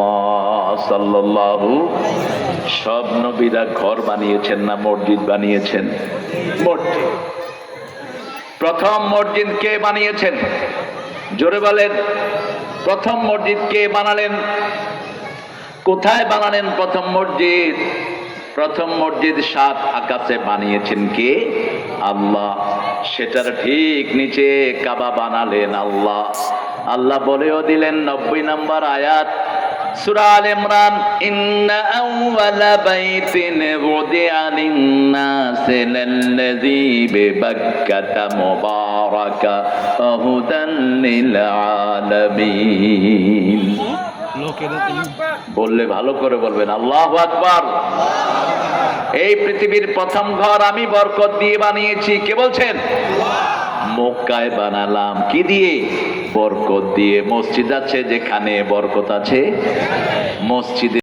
রাসূলুল্লাহ সাল্লাল্লাহু সব নবীরা ঘর বানিয়েছেন না মসজিদ বানিয়েছেন? মসজিদ। প্রথম মসজিদ কে বানিয়েছেন? জোরে বলেন। প্রথম মসজিদ কে বানালেন? কোথায় বানালেন প্রথম মসজিদ? প্রথম মসজিদ সাত আকাশে বানিয়েছেন কে? আল্লাহ। সেটার ঠিক নিচে কাবা বানালেন আল্লাহ। আল্লাহ বলেও দিলেন 90 নম্বর আয়াত সূরা আল ইমরান, ইন্না আউওয়ালা বাইতিন উযিআ লিন-নাসি লাল্লাযী বিবাক্কাতা মুবারাকা ওয়া হুদান লিল আলামিন। বললে ভালো করে বলবেন আল্লাহু আকবার। এই পৃথিবীর প্রথম ঘর আমি বরকত দিয়ে বানিয়েছি। কে বলছেন? মক্কায় বানালাম কি দিয়ে? বরকত দিয়ে। মসজিদ আছে যেখানে বরকত আছে, মসজিদে